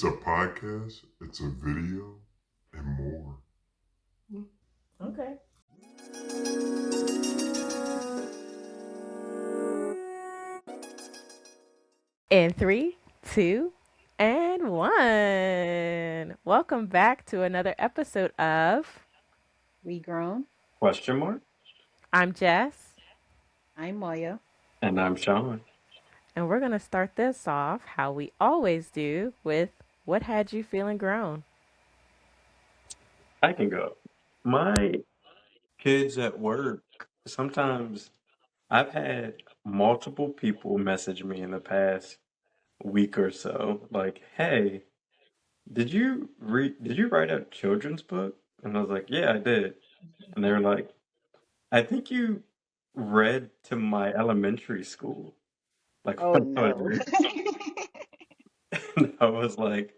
It's a podcast, it's a video, and more. Okay. In 3, 2, and 1. Welcome back to another episode of We grown. Question mark? I'm Jess, I'm Maya. And I'm Sean. and we're going to start this off how we always do with what had you feeling grown? I can go. My kids at work, sometimes I've had multiple people message me in the past week or so, like, hey, did you write a children's book? And I was like, yeah, I did. And they were like, I think you read to my elementary school. Like Oh when I was no. and I was like,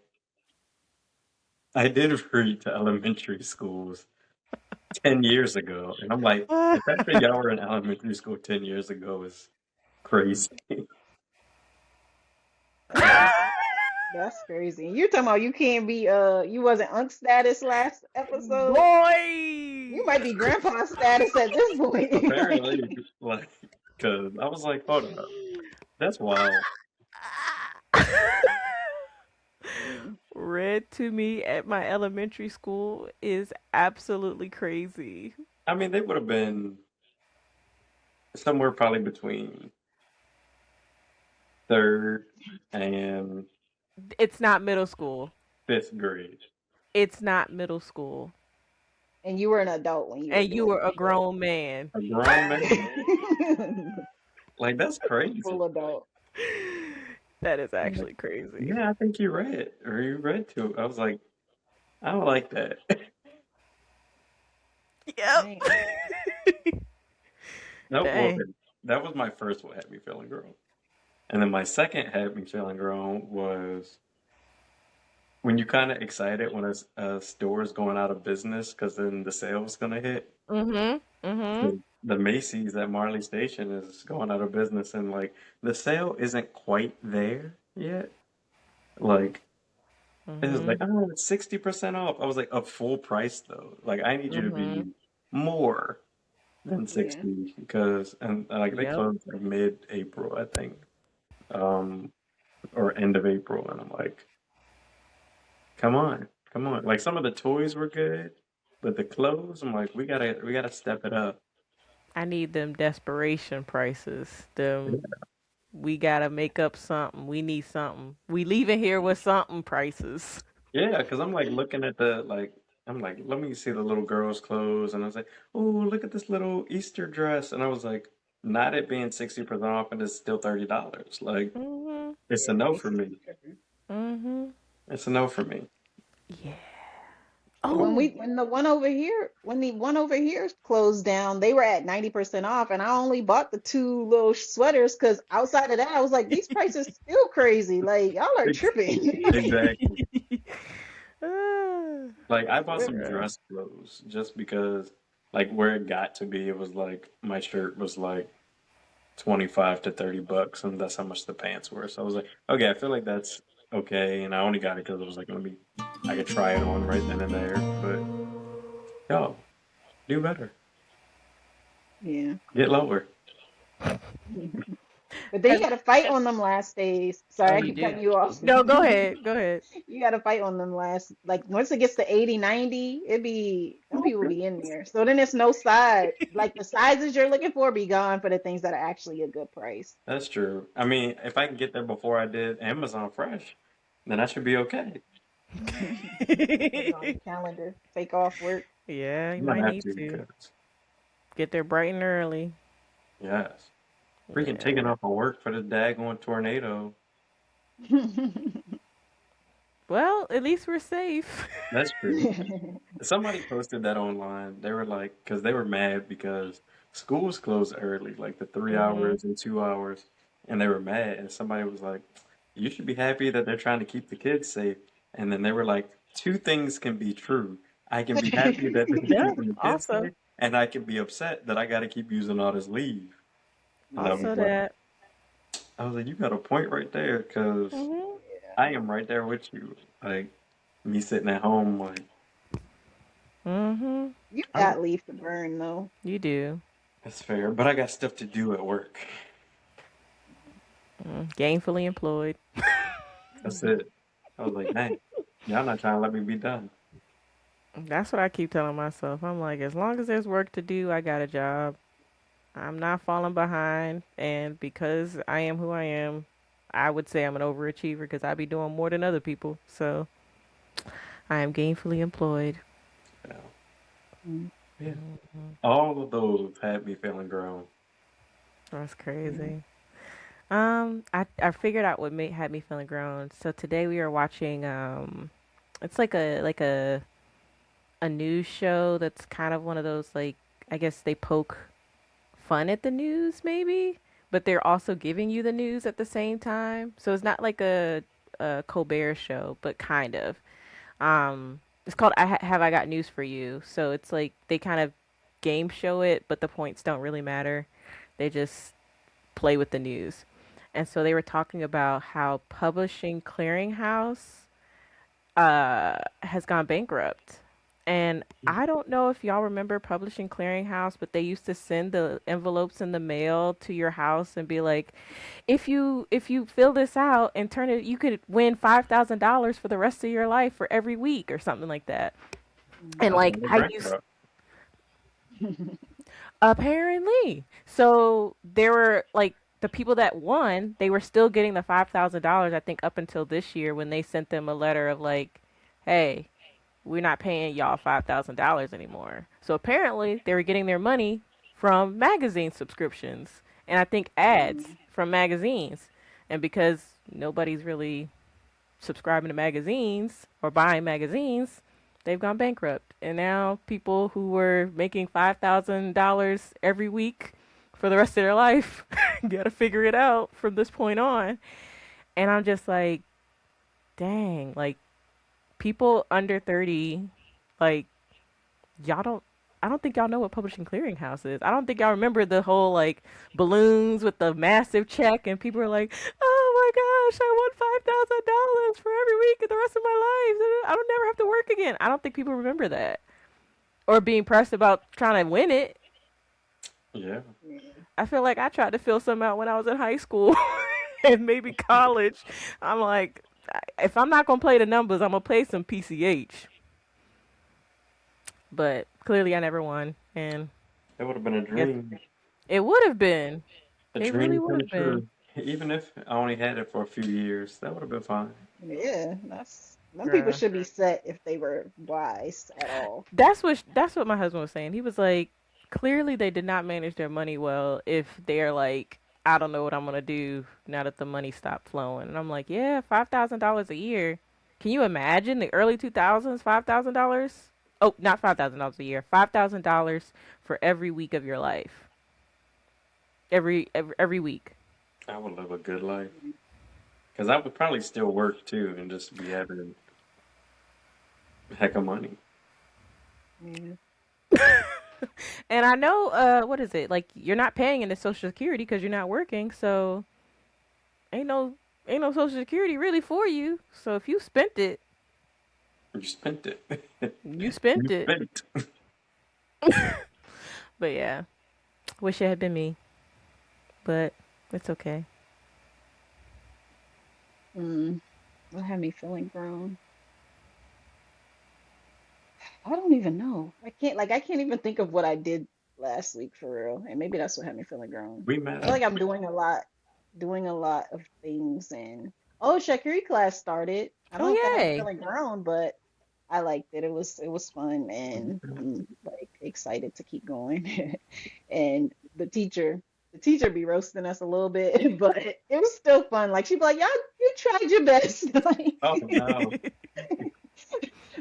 I did read to elementary schools 10 years ago. And I'm like, the fact that y'all were in elementary school 10 years ago is crazy. That's crazy. You're talking about you can't be you wasn't unk status last episode. Boy! You might be grandpa status at this point. Apparently, like, because I was like, hold up, that's wild. Read to me at my elementary school is absolutely crazy. I mean, they would have been somewhere probably between third and It's not middle school. fifth grade. It's not middle school. And you were an adult when you And were you were a grown man. A grown man. Like, that's crazy. Full adult. That is actually crazy. Yeah, I think you read to. I was like, I don't like that. Yep. Dang. That was my first what had me feeling grown. And then my second had me feeling grown was when you kind of excited when a store is going out of business because then the sale's going to hit. The Macy's at Marley Station is going out of business and like the sale isn't quite there yet. Like, it was like, oh, it's 60% off. I was like, a full price though. Like, I need you to be more than 60 because, and like they closed like mid-April, I think, or end of April. And I'm like, come on. Like some of the toys were good, but the clothes, I'm like, we gotta step it up. I need them desperation prices. We gotta make up something. We need something. We leaving here with something prices. Yeah, because I'm like looking at I'm like, let me see the little girl's clothes, and I was like, oh, look at this little Easter dress, and I was like, not it being 60% off, and it's still $30. Like, it's a no for me. It's a no for me. Yeah. Oh. When the one over here closed down, they were at 90% off, and I only bought the two little sweaters because outside of that, I was like, these prices still crazy. Like y'all are tripping. Exactly. Like I bought some dress clothes just because, like where it got to be, it was like my shirt was like $25 to $30, and that's how much the pants were. So I was like, okay, I feel like that's okay, and I only got it because it was like, I could try it on right then and there. But yo, do better. Yeah. Get lower. But they had a fight on them last days. Sorry, I keep cutting you off. No, go ahead. You got to fight on them like once it gets to 80, 90, some people be in there. So then it's no side. Like the sizes you're looking for be gone for the things that are actually a good price. That's true. I mean, if I can get there before I did Amazon Fresh, then I should be okay. Put it on the calendar. Take off work. Yeah, you might need to. Get there bright and early. Yes. Freaking taking off of work for the daggone tornado. Well, at least we're safe. That's true. Somebody posted that online. They were like, because they were mad because schools closed early, like the 3 hours and 2 hours, and they were mad. And somebody was like, you should be happy that they're trying to keep the kids safe. And then they were like, two things can be true. I can be happy that they're keeping the kids safe, and I can be upset that I got to keep using all this leave. Also that. I was like, you got a point right there, because I am right there with you. Like me sitting at home, like Mm-hmm. You I got leave to burn though. You do. that's fair, but I got stuff to do at work. Gainfully employed. That's it. I was like, dang, y'all not trying to let me be done. That's what I keep telling myself. I'm like, as long as there's work to do, I got a job. I'm not falling behind. And because I am who I am, I would say I'm an overachiever because I be doing more than other people. So I am gainfully employed. Yeah. Mm. Yeah. All of those had me feeling grown. That's Yeah. crazy. I figured out what had me feeling grown. So today we are watching it's like a news show that's kind of one of those like I guess they poke fun at the news maybe, but they're also giving you the news at the same time. So it's not like a Colbert show, but kind of. It's called Have I Got News for You. So it's like they kind of game show it, but the points don't really matter. They just play with the news. And so they were talking about how Publishing Clearinghouse has gone bankrupt. And I don't know if y'all remember Publishing Clearinghouse, but they used to send the envelopes in the mail to your house and be like, if you fill this out and turn it, you could win $5,000 for the rest of your life for every week or something like that. Mm. And I like thought they I used bankrupt. apparently, so there were like the people that won, they were still getting the $5,000. I think up until this year when they sent them a letter of like, hey, we're not paying y'all $5,000 anymore. So apparently they were getting their money from magazine subscriptions and I think ads Mm. from magazines. And because nobody's really subscribing to magazines or buying magazines, they've gone bankrupt. And now people who were making $5,000 every week for the rest of their life got to figure it out from this point on. And I'm just like, dang, like people under 30, like y'all don't I don't think y'all know what Publishing Clearinghouse is. I don't think y'all remember the whole like balloons with the massive check and people are like, "Oh my gosh, I won $5,000 for every week of the rest of my life. I don't never have to work again." I don't think people remember that or being pressed about trying to win it. Yeah. Yeah. I feel like I tried to fill some out when I was in high school and maybe college. I'm like, if I'm not gonna play the numbers, I'm gonna play some PCH. But clearly, I never won, and It would have been a yes, dream. it would have been. A It really dream would come have been. true. Even if I only had it for a few years, that would have been fine. Yeah, that's them people Bruh. should be set if they were wise at all. That's what my husband was saying. He was like, clearly they did not manage their money well if they're like, I don't know what I'm gonna do now that the money stopped flowing. And I'm like, yeah, $5,000 a year. Can you imagine the early 2000s? $5,000? Oh, not $5,000 a year. $5,000 for every week of your life. Every week. I would live a good life. Because I would probably still work too and just be having a heck of money. Yeah. And I know, what is it? Like you're not paying into Social Security because you're not working, so ain't no ain't no Social Security really for you. So if you spent it, You spent it. you You spent it. spent. But yeah, wish it had been me, but it's okay. Mm. What had me feeling grown? I don't even know. I can't even think of what I did last week for real. And maybe that's what had me feeling grown. We I met feel up. like I'm doing a lot of things and oh, Shakiri class started. I don't Oh know if that had me yay! feeling grown, but I liked it. It was fun and I'm like excited to keep going. And the teacher be roasting us a little bit, but it was still fun. Like she'd be like, "Y'all, you tried your best." Like, Oh no.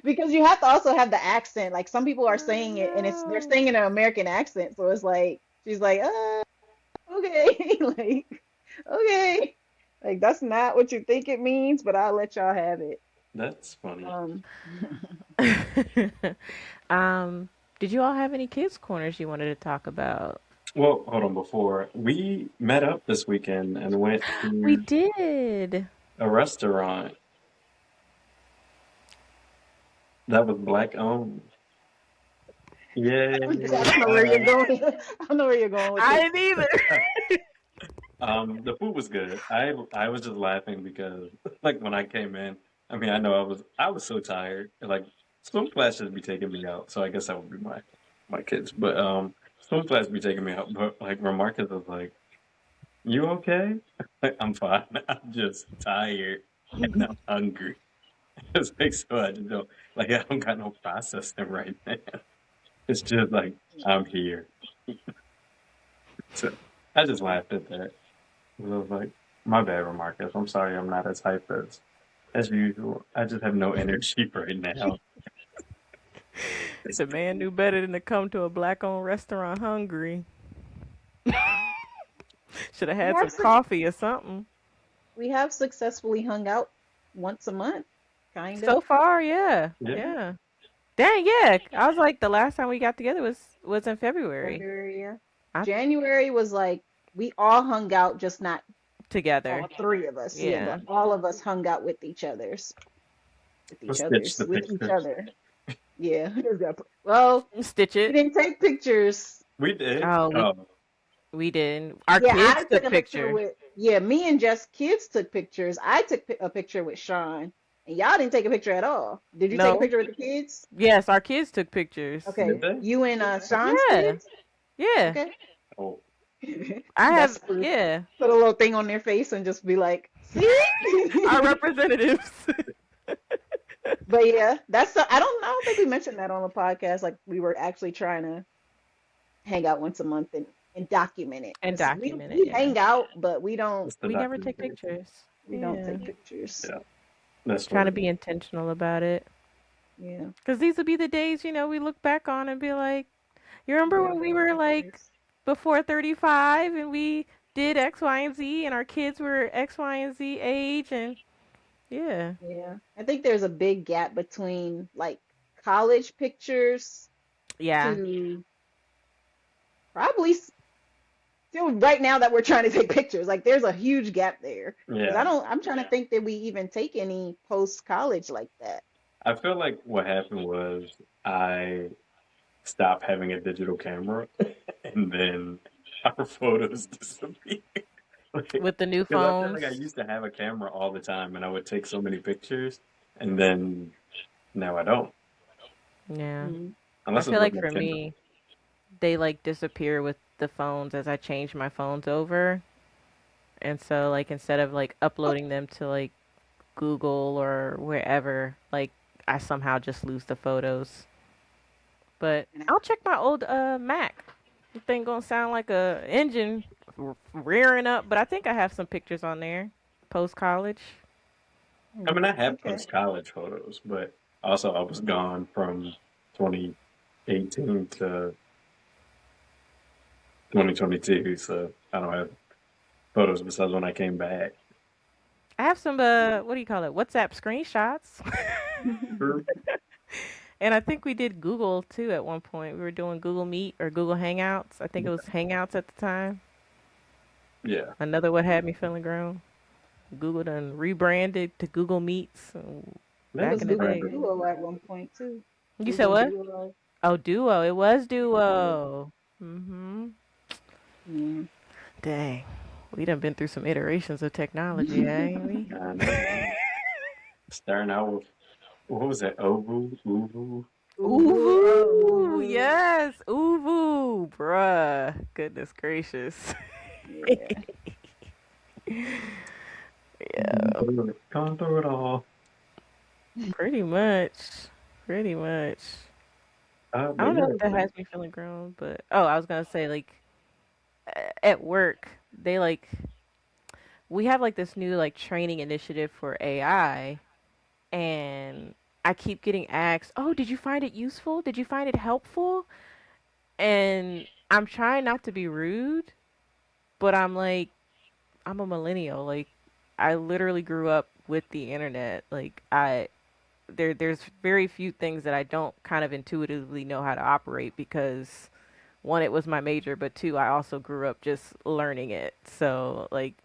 because you have to also have the accent. Like some people are I saying it and they're know. saying it in an American accent. So it's like she's like, okay, like, okay. Like that's not what you think it means, but I'll let y'all have it. That's funny. Um um, did you all have any kids corners you wanted to talk about? Well, hold on. Before we met up this weekend and went We to did. a restaurant. That was black owned. I Yeah. don't know where you're going. I don't know where you're going with I this. didn't either. The food was good. I was just laughing because like when I came in, I mean I know I was so tired. Like swim class should be taking me out, so I guess that would be my kids. But swim class be taking me out. But like Remarcus was like, "You okay?" Like, I'm fine. I'm just tired and I'm hungry. It's like so I just don't like I don't got no processing right now. It's just like I'm here. So I just laughed at that. I was like, my bad, Remarcus. I'm sorry I'm not as hype as usual. I just have no energy right now. The man knew better than to come to a black-owned restaurant hungry. Should have We had have some coffee or something. we have successfully hung out once a month, kind So of. far, yeah, Yeah. yeah. Dang, yeah. I was like, the last time we got together was in February. February, yeah. I January was like we all hung out, just not together. all three of us. Yeah, Yeah. but all of us hung out Let's stitch the with each pictures. other. Yeah. Well, Stitch we it. didn't take pictures. We did. Oh, Oh, we didn't. Our Yeah, I kids took took a picture picture. with, yeah, me and Jess kids took pictures. I took a picture with Sean, and y'all didn't take a picture at all. Did you take a No. picture with the kids? Yes, our kids took pictures. did Okay. they? You and Sean's Yeah. kids? Yeah. Okay. Oh, I That's have, proof. yeah. Put a little thing on their face and just be like, see? Our representatives. But yeah, I don't think we mentioned that on the podcast. Like we were actually trying to hang out once a month and document it. And 'Cause document it, we yeah. hang out, but it's the We never take documentary. pictures. we don't Yeah. take pictures. Yeah, that's Trying what to it be is. intentional about it. Yeah. Because these would be the days, we look back on and be like, you remember Grab when we old were like pictures. before 35 and we did X, Y, and Z and our kids were X, Y, and Z age and yeah. Yeah. I think there's a big gap between like college pictures Yeah. to probably still right now that we're trying to take pictures. Like there's a huge gap there. Because Yeah, I'm trying to think that we even take any post college like that. I feel like what happened was I stopped having a digital camera, and then our photos disappeared. With the new Because I feel like I phones. used to have a camera all the time, and I would take so many pictures, and then now I don't, Yeah. Mm. I unless it's feel with like for Nintendo. me, they like disappear with the phones as I change my phones over. And so like instead of like uploading them to like Google or wherever, like I somehow just lose the photos. But And I'll check my old Mac. The thing gonna sound like a engine rearing up, but I think I have some pictures on there post college. I mean, I have okay. post college photos, but also I was gone from 2018 to 2022, so I don't have photos besides when I came back. I have some what do you call it? WhatsApp screenshots. True. And I think we did Google too at one point. We were doing Google Meet or Google Hangouts. I think it was Hangouts at the time. Yeah. Another what had me feeling grown. Google done rebranded to Google Meets It That back was was in the Google day. branded. Duo at one point too. You said Google what? Duo. Oh, Duo. It was Yeah. Duo. Mm-hmm. Yeah. Dang. We done been through some iterations of technology, ain't we? I know. Starting out with, what was that? ooVoo? ooVoo? ooVoo. ooVoo. ooVoo. Yes. ooVoo. Bruh. Goodness gracious. Yeah. Yeah. Gone through it all. Pretty much. Pretty much. I But don't know yeah, if that has me feeling grown, but oh, I was gonna say like at work they like we have like this new like training initiative for AI, and I keep getting asked, "Oh, did you find it useful? Did you find it helpful?" And I'm trying not to be rude, but I'm like I'm a millennial. Like I literally grew up with the internet. Like there's very few things that I don't kind of intuitively know how to operate because one, it was my major, but two, I also grew up just learning it. So like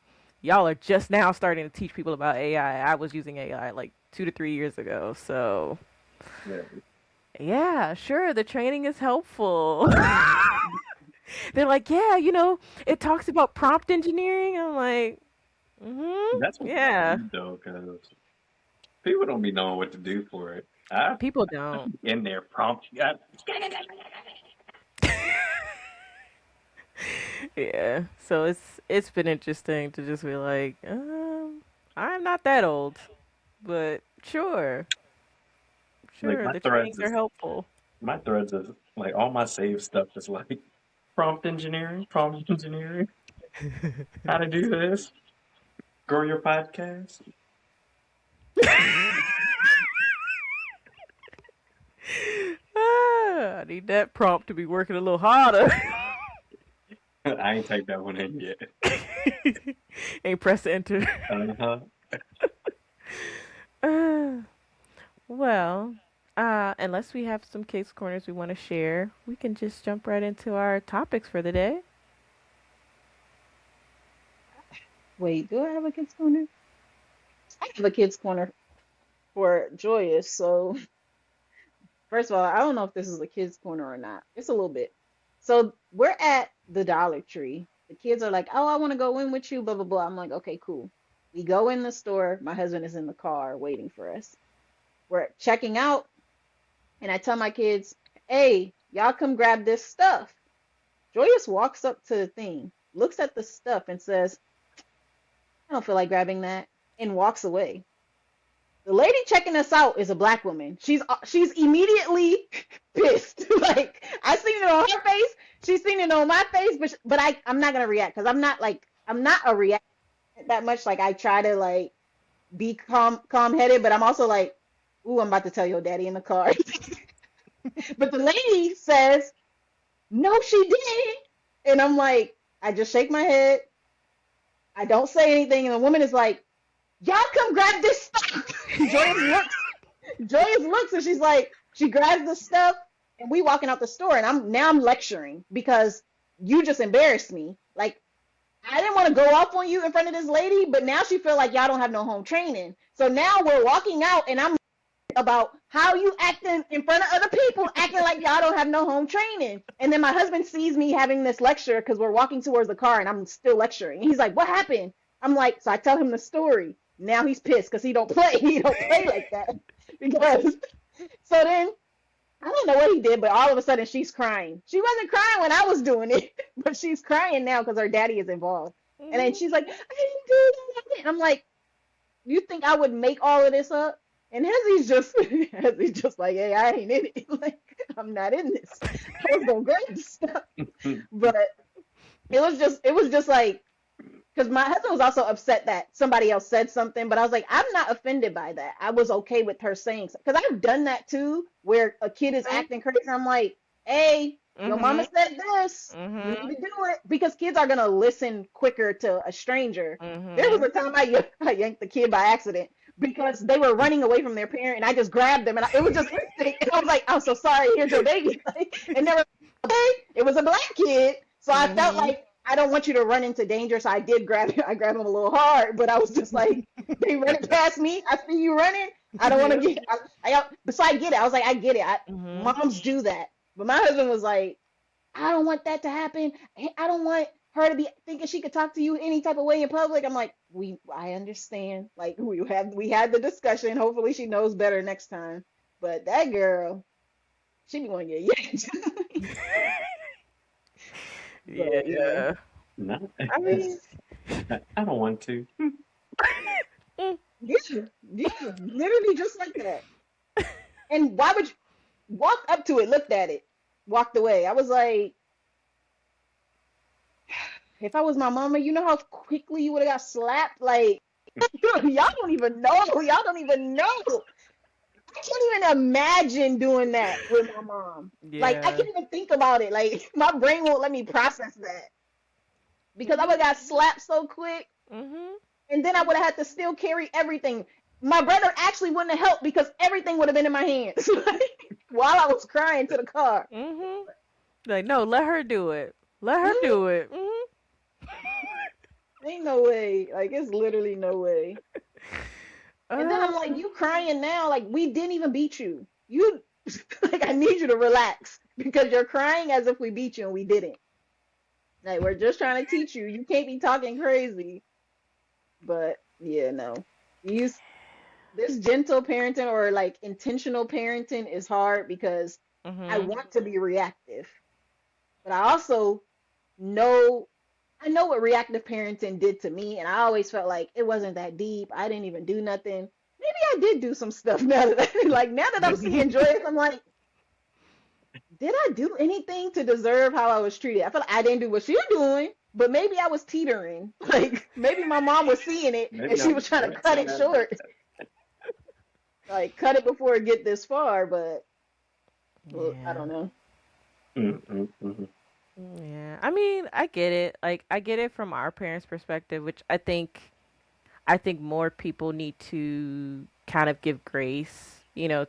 y'all are just now starting to teach people about AI. I was using AI like 2 to 3 years ago. So Yeah. Yeah, sure, the training is helpful. They're like, yeah, it talks about prompt engineering. I'm like, That's what I yeah. need though, because people don't be knowing what to do for it. People I don't. be in there prompt. Yeah. Yeah. So it's been interesting to just be like, I'm not that old, but sure, Like sure, the trainings are helpful. my threads is like all my save stuff is like prompt engineering, how to do this, grow your podcast. I need that prompt to be working a little harder. I ain't typed that one in yet. Ain't press enter. Uh-huh. Uh, well, unless we have some case corners we want to share, we can just jump right into our topics for the day. Wait, do I have a kids corner? I have a kids corner for Joyous. So first of all, I don't know if this is a kids corner or not. It's a little bit. So we're at the Dollar Tree. The kids are like, "Oh, I want to go in with you." Blah blah blah. I'm like, "Okay, cool." We go in the store. My husband is in the car waiting for us. We're checking out, and I tell my kids, "Hey, y'all come grab this stuff." Joyous walks up to the thing, looks at the stuff, and says, "I don't feel like grabbing that," and walks away. The lady checking us out is a black woman. She's immediately pissed. Like I seen it on her face, she's seen it on my face, but I'm not gonna react because I'm not a react that much. Like I try to like be calm headed, but I'm also like, ooh, I'm about to tell your daddy in the car. But the lady says, no, she didn't, and I'm like, I just shake my head. I don't say anything, and the woman is like, y'all come grab this stuff. Joyous looks and she's like, she grabs the stuff and we walking out the store and I'm lecturing because you just embarrassed me. Like I didn't want to go off on you in front of this lady, but now she feel like y'all don't have no home training. So now we're walking out and I'm about how you acting in front of other people, acting like y'all don't have no home training. And then my husband sees me having this lecture because we're walking towards the car and I'm still lecturing. He's like, what happened? I'm like, so I tell him the story. Now he's pissed because he don't play. He don't play like that. Because so then I don't know what he did, but all of a sudden she's crying. She wasn't crying when I was doing it, but she's crying now because her daddy is involved. And then she's like, I didn't do that. And I'm like, you think I would make all of this up? And Hezzy's just like, hey, I ain't in it. Like, I'm not in this. I was gonna grab the stuff. But it was just like, because my husband was also upset that somebody else said something, but I was like, I'm not offended by that. I was okay with her saying something. Because I've done that too, where a kid is acting crazy. I'm like, hey, your mama said this. You need to do it. Because kids are going to listen quicker to a stranger. There was a time I yanked the kid by accident because they were running away from their parent and I just grabbed them and it was just instinct. And I was like, I'm so sorry. Here's your baby. And they were okay. It was a black kid. So I felt like, I don't want you to run into danger, so I did grab him. I grabbed him a little hard, but I was just like, they running past me. I see you running. I don't want to get. So I get it. I was like, I get it. Moms do that, but my husband was like, I don't want that to happen. I don't want her to be thinking she could talk to you any type of way in public. I'm like, I understand. Like we had the discussion. Hopefully she knows better next time. But that girl, she be going to get yanked. Yeah. No, I mean, I don't want to. Yeah, literally just like that. And why would you walk up to it, looked at it, walked away? I was like, if I was my mama, you know how quickly you would have got slapped? Like, y'all don't even know. Y'all don't even know. I can't even imagine doing that with my mom. Like, I yeah. can't even think about it. Like, my brain won't let me process that because I would have got slapped so quick. And then I would have had to still carry everything. My brother actually wouldn't have helped because everything would have been in my hands while I was crying to the car. Like, no, let her do it. Let her do it. Ain't no way. Like, it's literally no way. And then I'm like, you crying now? Like, we didn't even beat you. you like I need you to relax because you're crying as if we beat you and we didn't. Like we're just trying to teach you. You can't be talking crazy. But yeah, no. Use this gentle parenting or like intentional parenting is hard because I Mhm. want to be reactive. But I also know I know what reactive parenting did to me, and I always felt like it wasn't that deep. I didn't even do nothing. Maybe I did do some stuff now that now that I'm seeing Joyce, I'm like, did I do anything to deserve how I was treated? I feel like I didn't do what she was doing, but maybe I was teetering. Like maybe my mom was seeing it and Maybe she I'm was trying to just cut on it that. short. Like cut it before it get this far, but well, I Yeah. don't know. Mm-mm-mm. Yeah. I mean, I get it. Like I get it from our parents' perspective, which I think more people need to kind of give grace,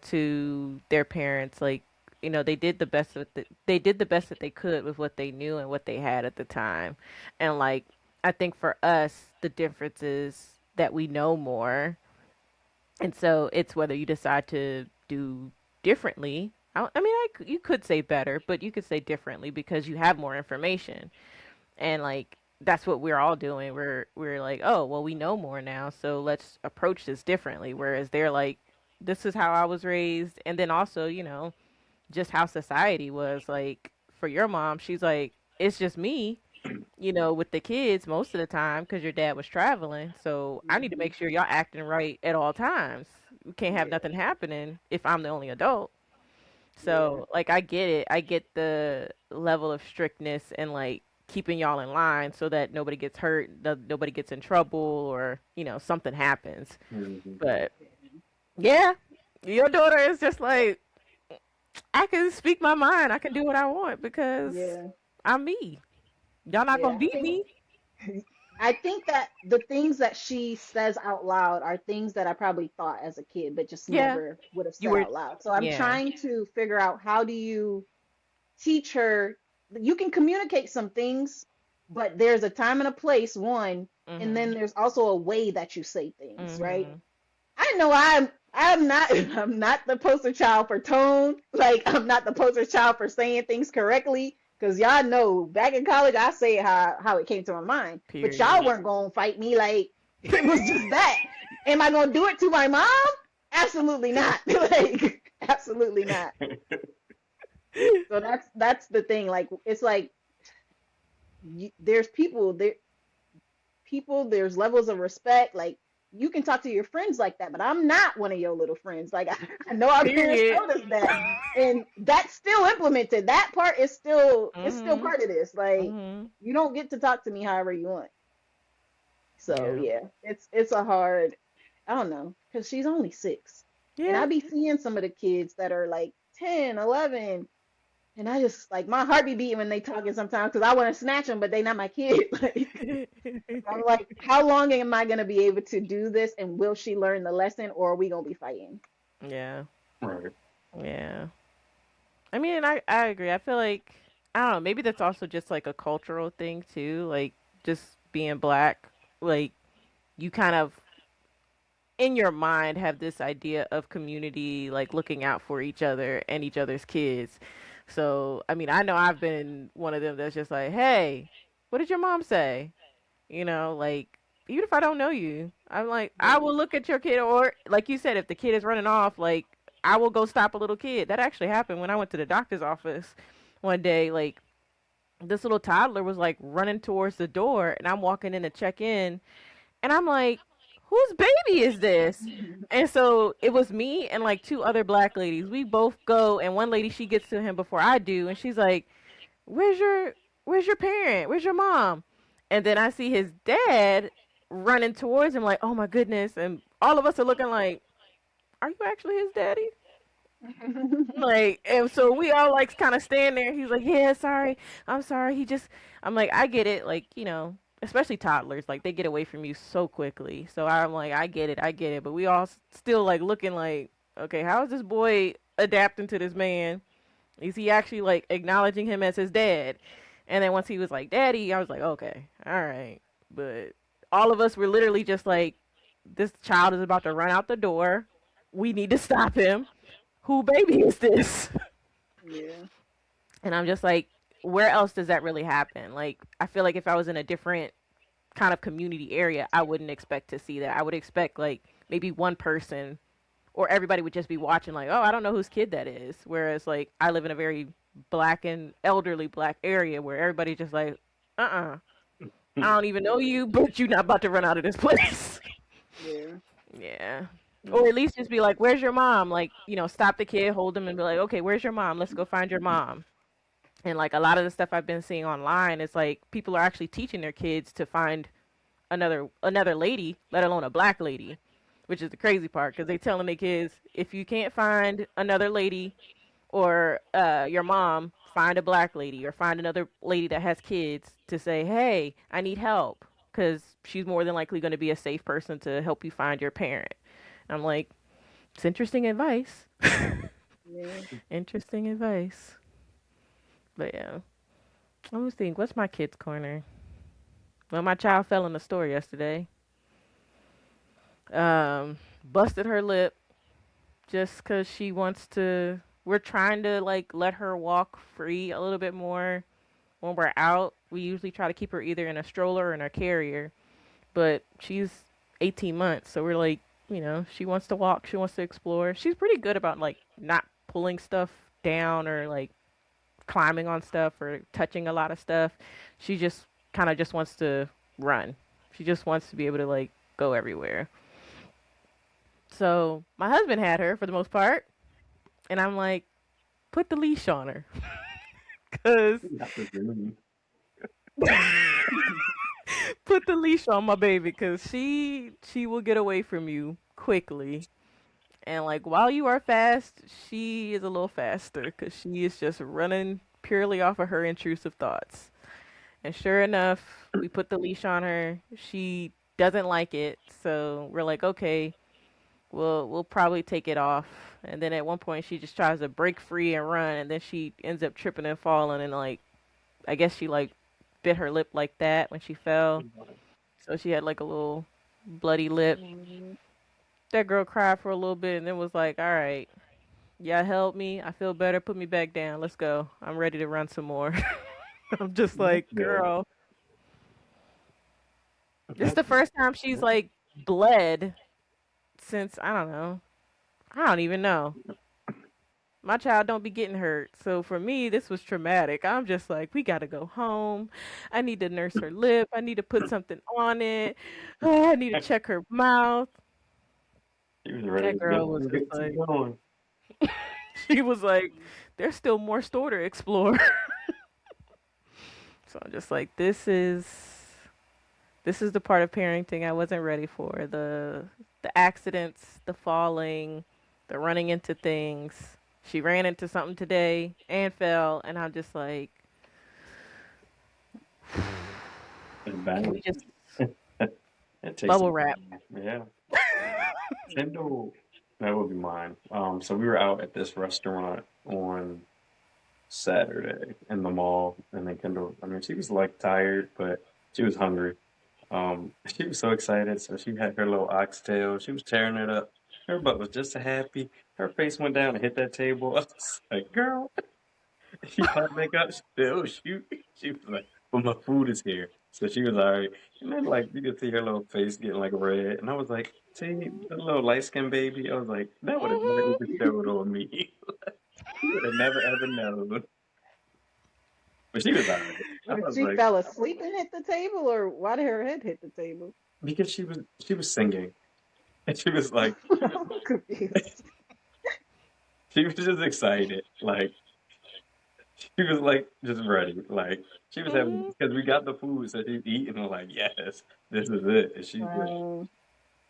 to their parents. Like, they did the best they did the best that they could with what they knew and what they had at the time. And like, I think for us, the difference is that we know more, and so it's whether you decide to do differently. I mean, you could say better, but you could say differently because you have more information, and like that's what we're all doing. We're like, oh well, we know more now, so let's approach this differently. Whereas they're like, this is how I was raised, and then also, just how society was. Like for your mom, she's like, it's just me, with the kids most of the time because your dad was traveling. So I need to Hmm. make sure y'all acting right at all times. We can't have Yeah, nothing happening if I'm the only adult. yeah, So, like, I get it. I get the level of strictness and like keeping y'all in line so that nobody gets hurt, nobody gets in trouble, or something happens. Mhm. But yeah, your daughter is just like, I can speak my mind. I can do what I want because yeah, I'm me. Y'all not gonna yeah. beat me. I think that the things that she says out loud are things that I probably thought as a kid, but just Yeah, never would have you said were. out loud. So I'm Yeah. trying to figure out how do you teach her. You can communicate some things, but there's a time and a place, one, and then Mhm. there's also a way that you say things, right? Mhm. I know I'm not I'm not the poster child for tone. Like I'm not the poster child for saying things correctly. Cause y'all know back in college I say it how it came to my mind. But y'all Period. weren't gonna fight me like it was just that. Am I gonna do it to my mom? Absolutely not. Like absolutely not. So that's the thing. Like it's like there's there's levels of respect. Like you can talk to your friends like that, but I'm not one of your little friends. Like I know our parents Period. told us that, and that's still implemented. That part is still it's still Mhm. part of this. Like Mhm. you don't get to talk to me however you want. So Yeah. yeah, it's a hard. I don't know because she's only 6, and Yeah. I be seeing some of the kids that are like 10, 11. And I just like my heart be beating when they talking sometimes because I want to snatch them, but they not my kid. Like I'm like, how long am I gonna be able to do this, and will she learn the lesson, or are we gonna be fighting? Yeah. Right. Yeah. I mean, I agree. I feel like I don't know, maybe that's also just like a cultural thing too, like just being black, like you kind of in your mind have this idea of community like looking out for each other and each other's kids. So, I mean, I know I've been one of them that's just like, "Hey, what did your mom say?" Like even if I don't know you, I'm like, I Yeah. will look at your kid, or like you said, if the kid is running off, like I will go stop a little kid. That actually happened when I went to the doctor's office one day. Like this little toddler was like running towards the door, and I'm walking in to check in, and I'm like, whose baby is this? And so it was me and like two other black ladies. We both go, and one lady she gets to him before I do, and she's like, where's your parent? Where's your mom? And then I see his dad running towards him like, oh my goodness. And all of us are looking like, are you actually his daddy? Like, and so we all like kind of stand there. He's like, yeah, sorry. I'm sorry. I'm like, I get it. Like, especially toddlers, like they get away from you so quickly. So I'm like, I get it. I get it. But we all still like looking like, okay, how is this boy adapting to this man? Is he actually like acknowledging him as his dad? And then once he was like, Daddy, I was like, okay, all right. But all of us were literally just like, this child is about to run out the door. We need to stop him. who baby is this? Yeah. And I'm just like, where else does that really happen? Like, I feel like if I was in a different kind of community area, I wouldn't expect to see that. I would expect like maybe one person or everybody would just be watching like, oh, I don't know whose kid that is. Whereas like I live in a very black and elderly black area where everybody's just like, I don't even know you, but you're not about to run out of this place. Yeah. Yeah. Or at least just be like, where's your mom? Like, stop the kid, hold them, and be like, okay, where's your mom? Let's go find your mom. And like a lot of the stuff I've been seeing online is like people are actually teaching their kids to find another lady, let alone a black lady, which is the crazy part because they telling their kids if you can't find another lady or your mom, find a black lady or find another lady that has kids to say, hey, I need help because she's more than likely going to be a safe person to help you find your parent. I'm like, it's interesting advice. Yeah. Interesting advice. But yeah, I was thinking, what's my kid's corner? Well, my child fell in the store yesterday. Busted her lip just because she wants to. We're trying to like let her walk free a little bit more when we're out. We usually try to keep her either in a stroller or in a carrier, but she's 18 months, so we're like, she wants to walk, she wants to explore. She's pretty good about like not pulling stuff down or like climbing on stuff or touching a lot of stuff. She just kind of just wants to run. She just wants to be able to like go everywhere. So my husband had her for the most part, and I'm like, put the leash on her, cause put the leash on my baby, cause she will get away from you quickly. And like while you are fast, she is a little faster, cause she is just running purely off of her intrusive thoughts. And sure enough, we put the leash on her. She doesn't like it, so we're like, okay, we'll probably take it off. And then at one point, she just tries to break free and run, and then she ends up tripping and falling, and like I guess she like bit her lip like that when she fell, so she had like a little bloody lip. That girl cried for a little bit, and then was like, "All right, yeah, help me. I feel better. Put me back down. Let's go. I'm ready to run some more." I'm just like, girl. This is the first time she's like bled since I don't know. I don't even know. My child don't be getting hurt. So for me, this was traumatic. I'm just like, we gotta go home. I need to nurse her lip. I need to put something on it. Oh, I need to check her mouth. She was ready That to girl was just get like, going. she was like, there's still more store to explore. So I'm just like, this is the part of parenting I wasn't ready for. The accidents, the falling, the running into things. She ran into something today and fell, and I'm just like, can we just It takes bubble some wrap? time. Yeah. Kendall, that would be mine. So we were out at this restaurant on Saturday in the mall, and then Kendall, I mean, she was like tired, but she was hungry. She was so excited, so she had her little oxtail. She was tearing it up. Her butt was just happy. Her face went down and hit that table. I was like, girl. She popped back up. She said, oh, shoot. She was like, well, my food is here. So she was all right. And then, like, you could see her little face getting, like, red. And I was like, see, the little light-skinned baby. I was like, that would have never Hmm. even showed on me. She would have never, ever known. But she was all right. I But was she like, fell asleep and hit the table, or why did her head hit the table? because she was singing. And she was like, I'm confused. she was just excited. Like, she was like just ready. Like she was having Hmm. because we got the food, so she's eating. I'm like, yes, this is it. And she's just, Wow.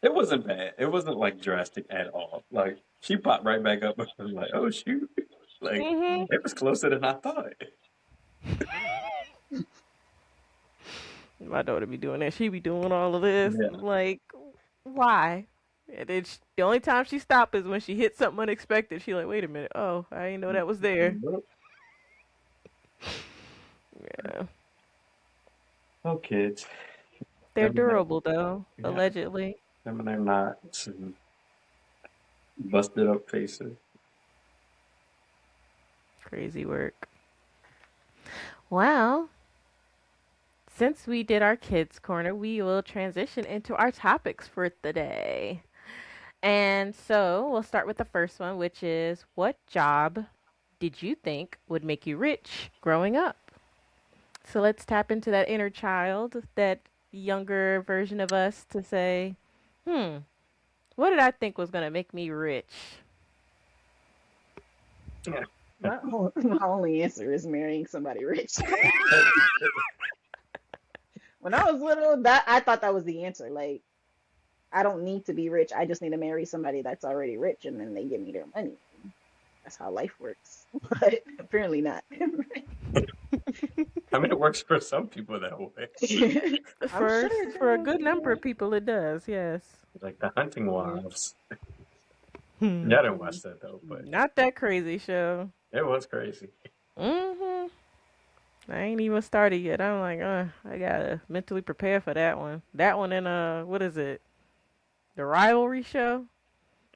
it wasn't bad. It wasn't like drastic at all. Like she popped right back up and was like, oh shoot, like Hmm. it was closer than I thought. My daughter be doing that. She be doing all of this. Yeah. I'm like, why? And then the only time she stopped is when she hit something unexpected. She like, wait a minute. Oh, I didn't know that was there. Nope. Yeah. Oh, kids. They're Them and their, durable though, yeah, allegedly. them and their knots and busted up faces. Crazy work. Well, since we did our kids corner, we will transition into our topics for the day. And so we'll start with the first one, which is what job did you think would make you rich growing up? So let's tap into that inner child, that younger version of us to say, hmm, what did I think was going to make me rich? Yeah. My only answer is marrying somebody rich. When I was little, that I thought that was the answer. Like, I don't need to be rich. I just need to marry somebody that's already rich, and then they give me their money. That's how life works. But apparently not. I mean, it works for some people that way. I'm For sure it for a does. good number Yeah. of people, it does. Yes. Like the hunting Yeah. wives. Yeah, I didn't watch that though, but Not that crazy show. it was crazy. Hmm I ain't even started yet. I'm like, I gotta mentally prepare for that one. That one and what is it? The rivalry show.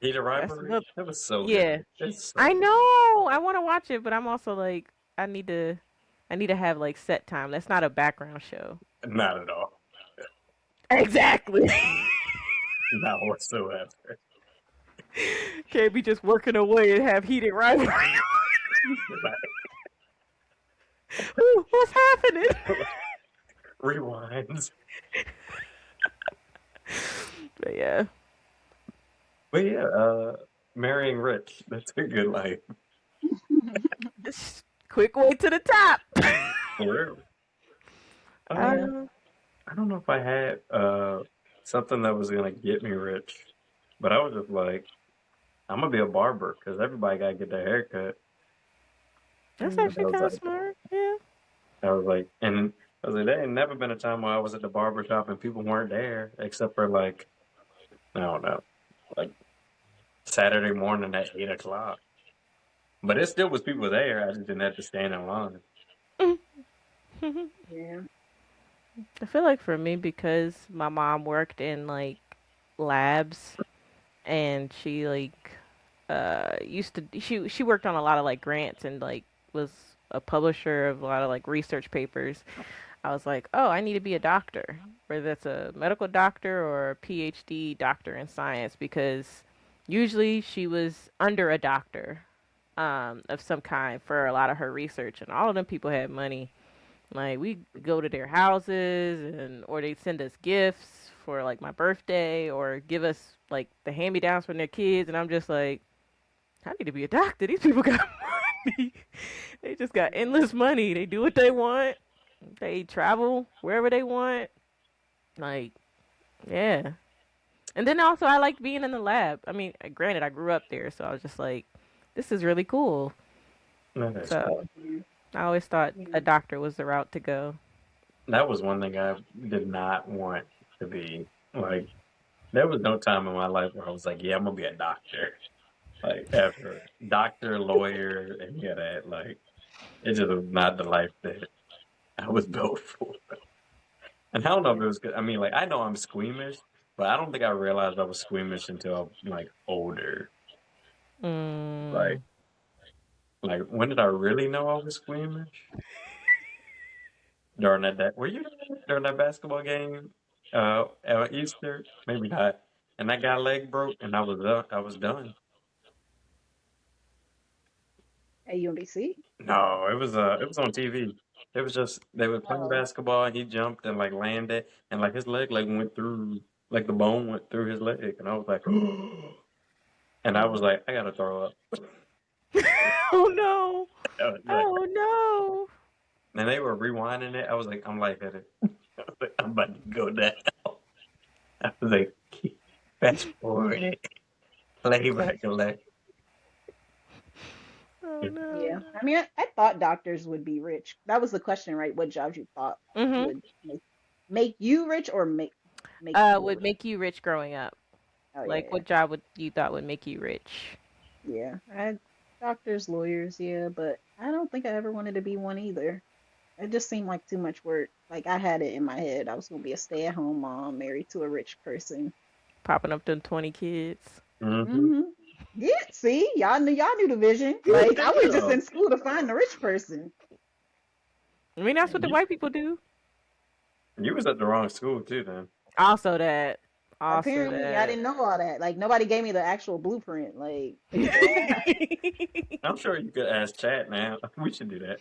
Heat of That's Rivalry? another. That was so Yeah, good. It's so I good. know. I want to watch it, but I'm also like, I need to, I need to have like set time. That's not a background show. Not at all. Exactly. Not whatsoever. Can't be just working away and have heated rivalry. Like, Ooh, what's happening? rewinds. But yeah. But yeah, marrying rich. That's a good life. Just quick way to the top. For real. Uh, I don't know if I had something that was gonna get me rich, but I was just like, I'm gonna be a barber because everybody gotta get their hair cut. that's Mm. actually kind of smart. Yeah. I was like, there ain't never been a time where I was at the barber shop and people weren't there except for like, I don't know, like Saturday morning at 8 o'clock. But it still was people there. I just didn't have to stand in line. Yeah. I feel like for me, because my mom worked in like labs and she like used to she worked on a lot of like grants and like was a publisher of a lot of like research papers. I was like, oh, I need to be a doctor, whether that's a medical doctor or a PhD doctor in science, because usually she was under a doctor of some kind for a lot of her research, and all of them people had money. Like we go to their houses and or they send us gifts for like my birthday or give us like the hand-me-downs from their kids, and I'm just like, I need to be a doctor. These people got money. They just got endless money. They do what they want. They travel wherever they want. Like, yeah. And then also I liked being in the lab. I mean, granted I grew up there, so I was just like, this is really cool. That's So cool. I always thought Yeah. a doctor was the route to go. That was one thing I did not want to be. Like, there was no time in my life where I was like, yeah, I'm gonna be a doctor. Like, ever. Doctor, lawyer, and yeah, that. Like, it just was not the life that I was built for. And I don't know if it was good. I mean, like, I know I'm squeamish, but I don't think I realized I was squeamish until I'm, like, older. Mm. Like, when did I really know I was squeamish? During that, were you there during that basketball game? At Easter? Maybe not. And that guy leg broke, and I was done. I was done. At UMBC? No, it was on TV. It was just they were playing Oh. basketball, and he jumped and like landed, and like his leg like went through, like the bone went through his leg, and I was like, and I was like, I gotta throw up. Oh no. I was like, Oh no. and they were rewinding it. I was like, I'm lightheaded. I was like, I'm about to go down. I was like, fast forward it, play back a leg. Oh no. Yeah. I mean, I thought doctors would be rich. That was the question, right? What jobs you thought Mhm. would make you rich or make people Would rich? make you rich growing up. Oh Like yeah, what job would you thought would make you rich? yeah. Doctors, lawyers, yeah, but I don't think I ever wanted to be one either. It just seemed like too much work. Like I had it in my head I was gonna be a stay-at-home mom married to a rich person. Popping up them 20 kids. Mm-hmm. Hmm Yeah, see, y'all knew the vision. Good Like I was just deal. in school to find the rich person. I mean, that's what the You, white people do. you was at the wrong school too, then. Also that. Also Apparently, I that. didn't know all that. Like nobody gave me the actual blueprint. Like, I'm sure you could ask Chat now. We should do that.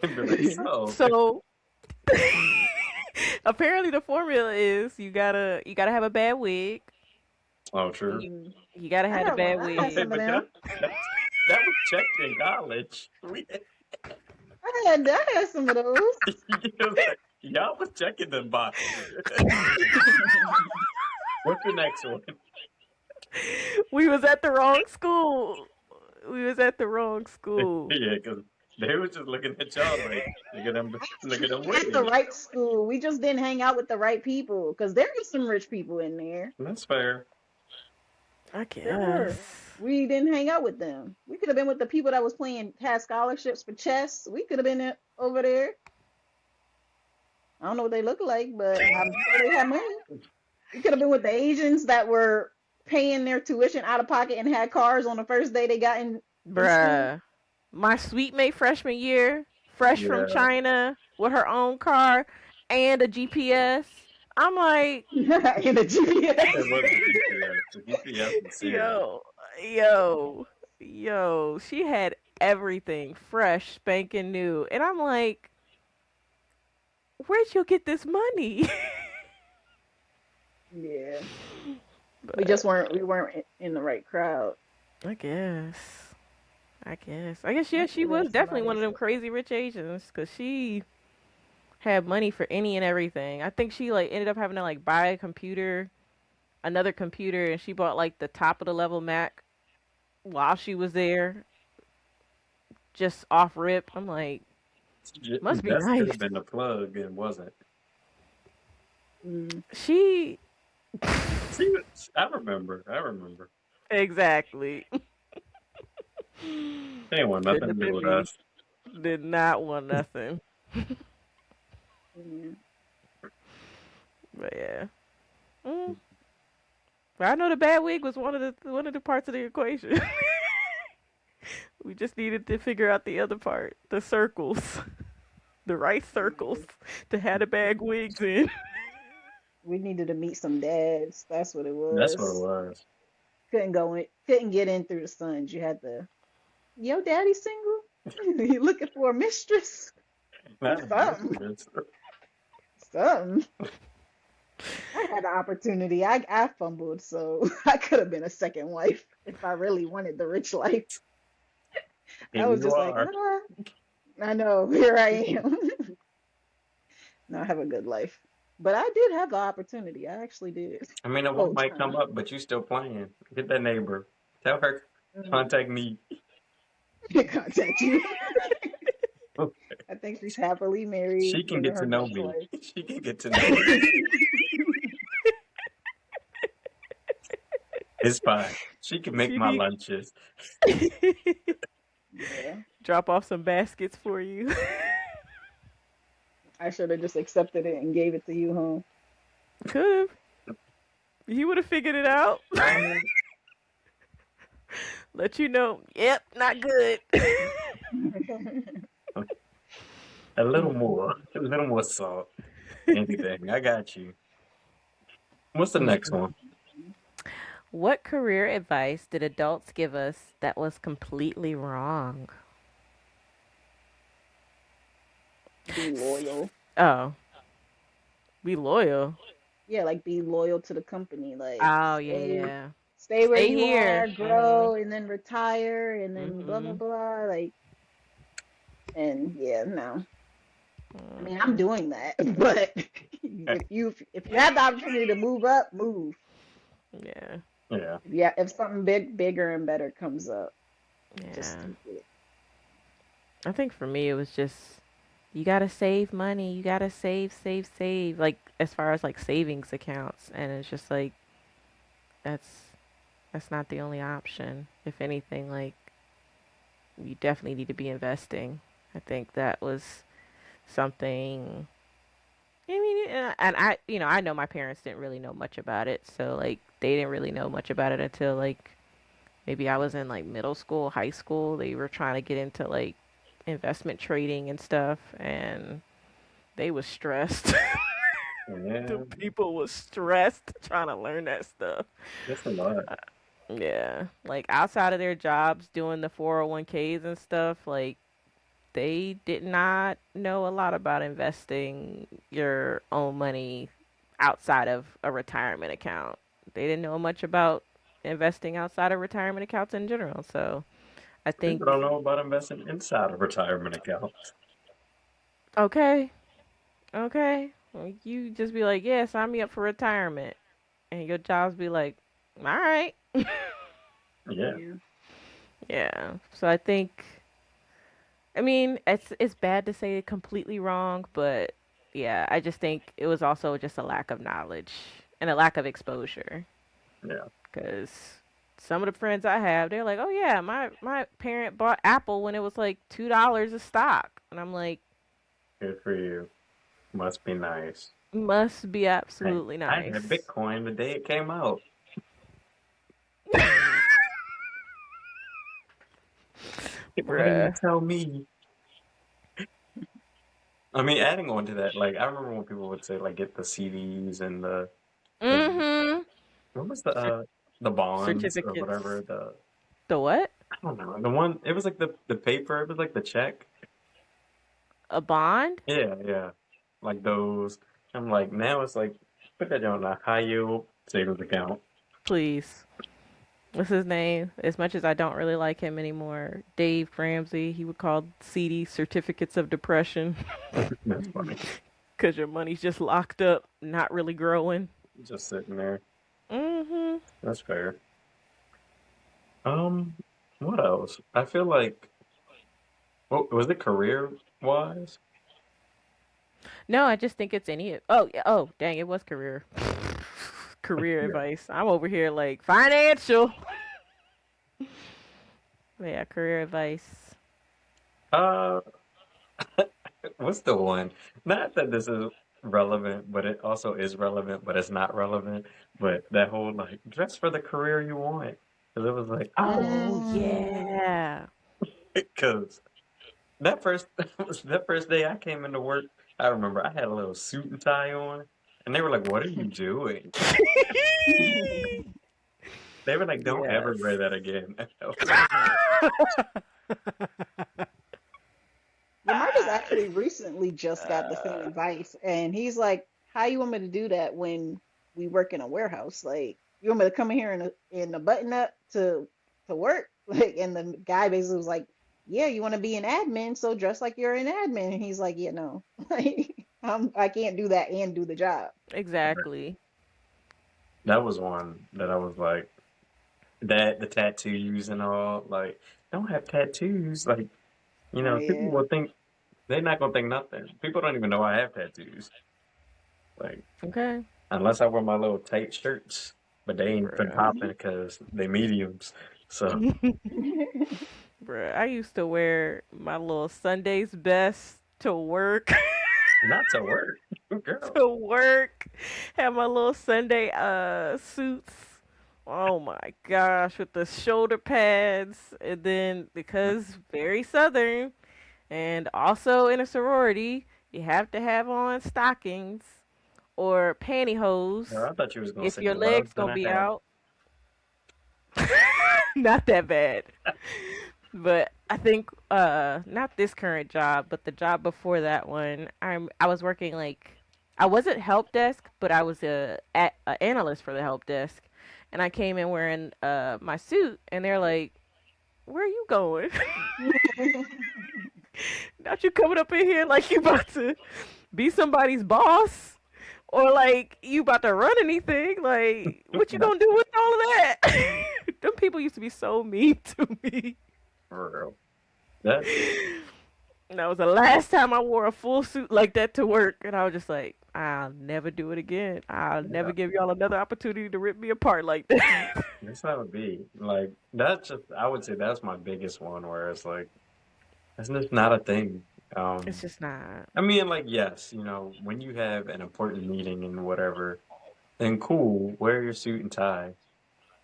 And be like, so, So apparently the formula is you gotta have a bad wig. oh, true. mm, You gotta have a bad I had wig. some of But them. that was checked in college. I had some of those. Y'all was checking them boxes. What's the next one? We was at the wrong school. We was at the wrong school. Yeah, because they was just looking at y'all like, look at them Actually, at the wigs. right school, we just didn't hang out with the right people because there was some rich people in there. That's fair. I There were. guess. We didn't hang out with them. We could have been with the people that was playing, had scholarships for chess. We could have been over there. I don't know what they look like, but I'm sure they had money. We could have been with the Asians that were paying their tuition out of pocket and had cars on the first day they got in school. Bruh. My sweet mate freshman year, fresh from Yeah, China with her own car and a GPS. I'm like, In the it GPS. was the GPS. The GPS was serious. yo, yo, yo. She had everything fresh, spanking new. And I'm like, where'd you get this money? Yeah. But We weren't in the right crowd. I guess. I guess, I yeah, she could have was definitely somebody one of them said. crazy rich Asians because she had money for any and everything. I think she like ended up having to like buy a computer, another computer, and she bought like the top of the level Mac while she was there, just off rip. I'm like, must be That could nice. have been the plug and wasn't. Mm, She See, I remember. I remember. exactly They ain't want couldn't nothing have to do been with me. us. Did not want nothing. yeah. But yeah. Mm. But I know the bad wig was one of the parts of the equation. We just needed to figure out the other part, the circles, the right circles to have the bag wigs in. We needed to meet some dads. That's what it That's what it was. was. Couldn't get in through the sons. You had to, yo, daddy single? You looking for a mistress? Not a Something. mistress. Something. I had the opportunity. I fumbled, so I could have been a second wife if I really wanted the rich life. Here I was you just like, are. I know, here I am. No, I have a good life. But I did have the opportunity. I actually did. I mean, a one Whole might come time. up, but you still playing. Get that neighbor. Tell her Mm. contact me. Contact you. I think she's happily married, She can living get her to know best me. life. She can get to know me. It's fine. She can make She my need lunches. Yeah. drop off some baskets for you. I should have just accepted it and gave it to you, home. Could have. He would have figured it out. Um, Let you know. Yep, not good. a little more. A little more salt. Anything. I got you. What's the next one? What career advice did adults give us that was completely wrong? Be loyal. Oh, be loyal. Yeah, like be loyal to the company. Like Oh yeah, yeah. stay where Stay you here. are, grow, and then retire, and then blah blah Mm-hmm. blah. Like, and yeah, no. I mean, I'm Mm-hmm. doing that, but if you have the opportunity to move up, move. Yeah, Yeah. Yeah, if something bigger and better comes up, just yeah. take it. I think for me it was just you gotta save money. You gotta save, save, save. Like as far as like savings accounts, and it's just like that's that's not the only option. If anything, like you definitely need to be investing. I think that was something. I mean, and I, I know my parents didn't really know much about it, so like they didn't really know much about it until like maybe I was in like middle school, high school. They were trying to get into like investment trading and stuff, and they was stressed. The Yeah, people was stressed trying to learn that stuff. that's a lot. Yeah, like outside of their jobs doing the 401ks and stuff, like they did not know a lot about investing your own money outside of a retirement account. They didn't know much about investing outside of retirement accounts in general. So I think, People don't know about investing inside of retirement accounts. okay, okay, well, you just be like, yeah, sign me up for retirement, and your jobs be like, all right, Yeah, Yeah. yeah. So I think, I mean, it's bad to say it completely wrong, but yeah, I just think it was also just a lack of knowledge and a lack of exposure. yeah. Because some of the friends I have, they're like, "Oh yeah, my parent bought Apple when it was like $2 a stock," and I'm like, Good for you. Must be nice. "Must be Hey, absolutely I had nice." Bitcoin the day it came out. Why didn't you Bruh. tell me? I mean, adding on to that, like I remember when people would say like get the CDs and the Mm-hmm. what was the bonds or Certificates. whatever the The what? I don't know the one it was like the paper it was like the check. A bond? Yeah, yeah, like those. I'm like now it's like put that on a high yield savings account. Please. What's his name? As much as I don't really like him anymore, Dave Ramsey. He would call CD certificates of depression That's funny. because your money's just locked up, not really growing. Just sitting there. Mm-hmm. That's fair. Um, what else? I feel like what was it career wise? No, I just think it's any. Oh, yeah. Oh, dang! It was career. Career Yeah. advice. I'm over here like financial. Yeah, career advice. Uh, what's the one? Not that this is relevant, but it also is relevant, but it's not relevant. But that whole like dress for the career you want, because it was like Oh Mm. yeah. because that first day I came into work, I remember I had a little suit and tie on, and they were like, "What are you doing?" They were like, "Don't ever wear Yes. that again." I was like, Yeah. Yeah, Marcus actually recently just got the same advice, and he's like, "How you want me to do that when we work in a warehouse? Like, you want me to come in here in a button up to work?" Like, and the guy basically was like, "Yeah, you want to be an admin, so dress like you're an admin." And he's like, "Yeah, no, like, I can't do that and do the job." Exactly. that was one that I was like, that the tattoos and all, like, don't have tattoos. Like, Oh people yeah. will think they're not gonna think nothing. People don't even know I have tattoos. Like, Okay. unless I wear my little tight shirts, but they ain't been Bruh. popping because they mediums. So Bruh. I used to wear my little Sunday's best to work. not to work, girl. To work. Have my little Sunday suits. Oh my gosh, with the shoulder pads, and then because very southern and also in a sorority, you have to have on stockings or Girl, pantyhose I thought you was gonna if say your gloves legs and gonna a be hat. out. Not that bad. But I think not this current job, but the job before that one, I was working like I wasn't help desk, but I was a analyst for the help desk, and I came in wearing my suit, and they're like, "Where are you going? Not you coming up in here like you about to be somebody's boss?" Or like you about to run anything? Like, what you Not gonna do with all of that? Them people used to be so mean to me. for real. That And that was the last time I wore a full suit like that to work. And I was just like, I'll never do it again. I'll never yeah, give y'all another opportunity to rip me apart like that. that's how it be. Like that's just I would say that's my biggest one where it's like that's just not a thing. It's just not. I mean, like, yes, when you have an important meeting and whatever, then cool, wear your suit and tie.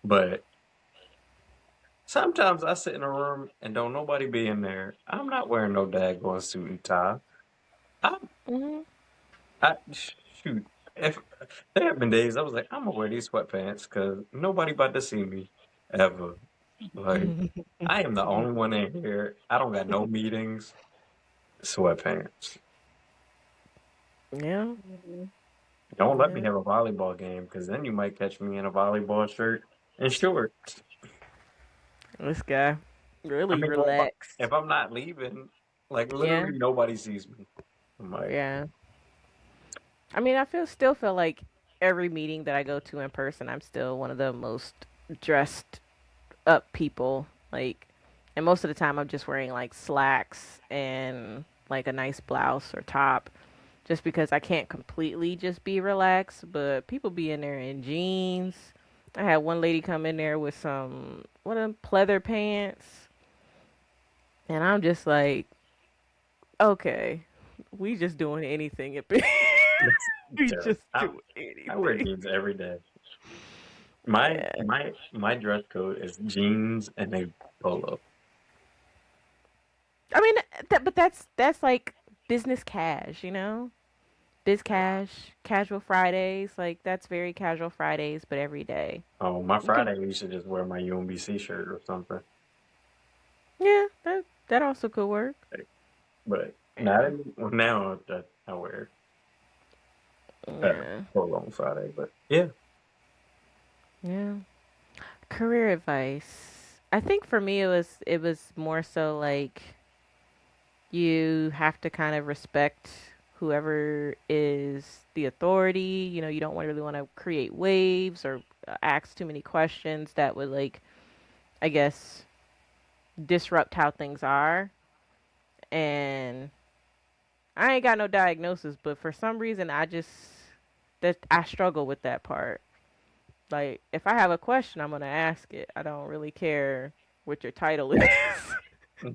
But Sometimes I sit in a room and don't nobody be in there. I'm not wearing no daggone suit and tie. I, Mhm. shoot. If there have been days I was like, I'm gonna wear these sweatpants because nobody about to see me ever. Like, I am the only one in here. I don't got no meetings. Sweatpants. Yeah. Mhm. Don't let me Yeah. have a volleyball game because then you might catch me in a volleyball shirt and shorts. This guy I really mean, relaxed. if I'm not leaving, like Yeah. literally nobody sees me. I'm like, Yeah. I mean, still feel like every meeting that I go to in person, I'm still one of the most dressed up people. Like, and most of the time, I'm just wearing like slacks and like a nice blouse or top, just because I can't completely just be relaxed. But people be in there in jeans. I had one lady come in there with some what them pleather pants, and I'm just like, okay, we just doing anything at that's we terrible. just I, doing I wear anything. jeans every day. My Yeah. my my dress code is jeans and a polo. I mean, but that's like business cash, you know? Biz cash, casual Fridays, like that's very casual Fridays, but every day. Oh, my You could, Friday we should just wear my UMBC shirt or something. yeah, that also could work. But not Yeah, in, well, now that I wear yeah, polo on Friday. But yeah, yeah. Career advice. I think for me it was more so like you have to kind of respect whoever is the authority. You know, you don't really want to create waves or ask too many questions that would like, I guess, disrupt how things are. And I ain't got no diagnosis, but for some reason I struggle with that part. Like if I have a question, I'm gonna ask it. I don't really care what your title is.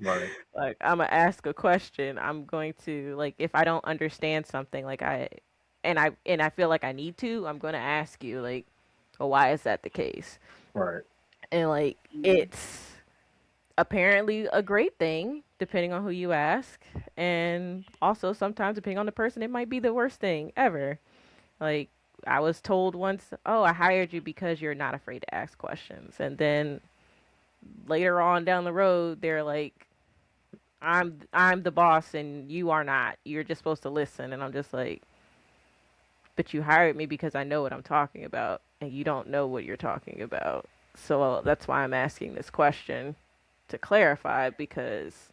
right, Like I'm gonna ask a question. I'm going to like if I don't understand something, and I feel like I need to, I'm gonna ask you like, well, why is that the case? right, And like Mhm. it's apparently a great thing depending on who you ask, and also sometimes depending on the person, it might be the worst thing ever. Like I was told once, "Oh, I hired you because you're not afraid to ask questions," and then later on down the road, they're like, I'm the boss and you are not. You're just supposed to listen." And I'm just like, "But you hired me because I know what I'm talking about and you don't know what you're talking about." So that's why I'm asking this question to clarify, because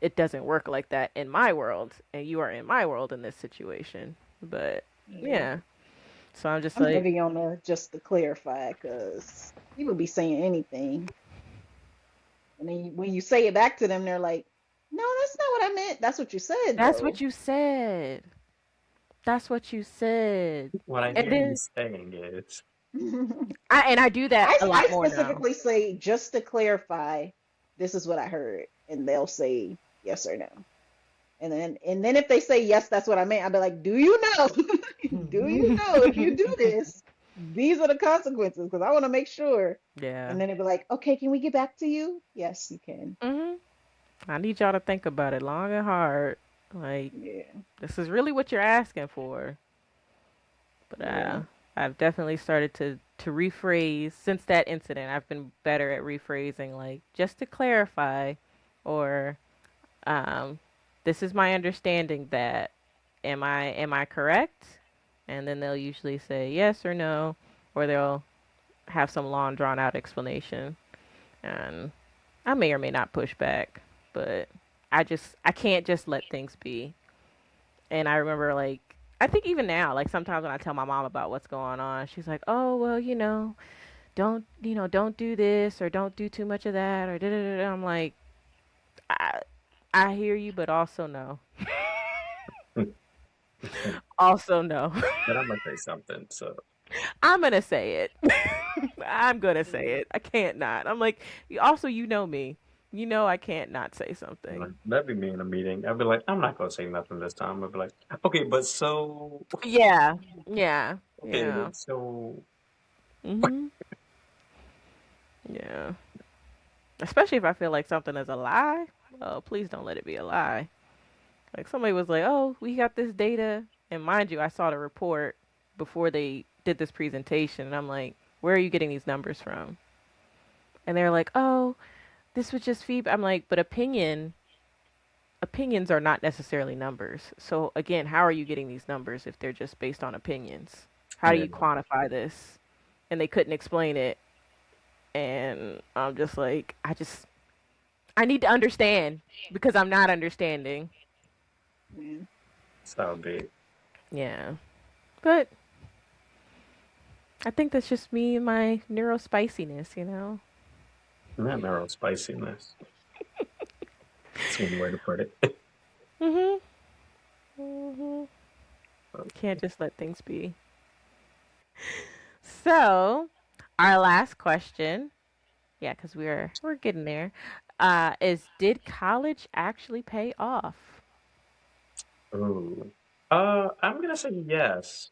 it doesn't work like that in my world and you are in my world in this situation. But Yeah. yeah. So I'm just I'm like, heavy on the just to clarify because people be saying anything, and then when you say it back to them, they're like, "No, that's not what I meant. That's what you said, that's what though." you said. That's what you said. what I And hear you then saying is, I do that a I lot more now. specifically say just to clarify, this is what I heard, and they'll say yes or no. And then if they say yes, that's what I meant. I'll be like, do you know? Do you know if you do this, these are the consequences? Because I want to make sure. Yeah. And then they'll be like, okay, can we get back to you? Yes, you can. Mhm. I need y'all to think about it long and hard. Like, Yeah, this is really what you're asking for. But yeah. I've definitely started to rephrase since that incident. I've been better at rephrasing, like just to clarify, or um, this is my understanding that. Am I correct? And then they'll usually say yes or no, or they'll have some long drawn out explanation, and I may or may not push back, but I can't just let things be. And I remember like I think even now, like sometimes when I tell my mom about what's going on, she's like, "Oh well, don't do this or don't do too much of that or da da da." I'm like, I I hear you, but also no, but also no. I'm gonna say something. So I'm gonna say it. I'm gonna say it. I can't not. I'm like, also you know me, I can't not say like, something. that'd be me in a meeting. I'd be like, I'm not gonna say nothing this time. I'd be like, okay, but so, Yeah, yeah, okay, yeah. so Mhm. Yeah. Especially if I feel like something is a lie. Oh, please don't let it be a lie. Like somebody was like, "Oh, we got this data," and mind you, I saw the report before they did this presentation, and I'm like, "Where are you getting these numbers from?" And they're like, "Oh, this was just feedback." I'm like, "But opinions are not necessarily numbers. So again, how are you getting these numbers if they're just based on opinions? How do Yeah. you quantify this?" And they couldn't explain it, and I'm just like, I need to understand because I'm not understanding. Yeah. So big. Yeah. But I think that's just me and my neurospiciness, you know? Not narrow spiciness. That's one way to put it. Mm-hmm. Mm-hmm. Can't just let things be. So, our last question, yeah, because we're getting there, is did college actually pay off? Ooh. I'm gonna say yes.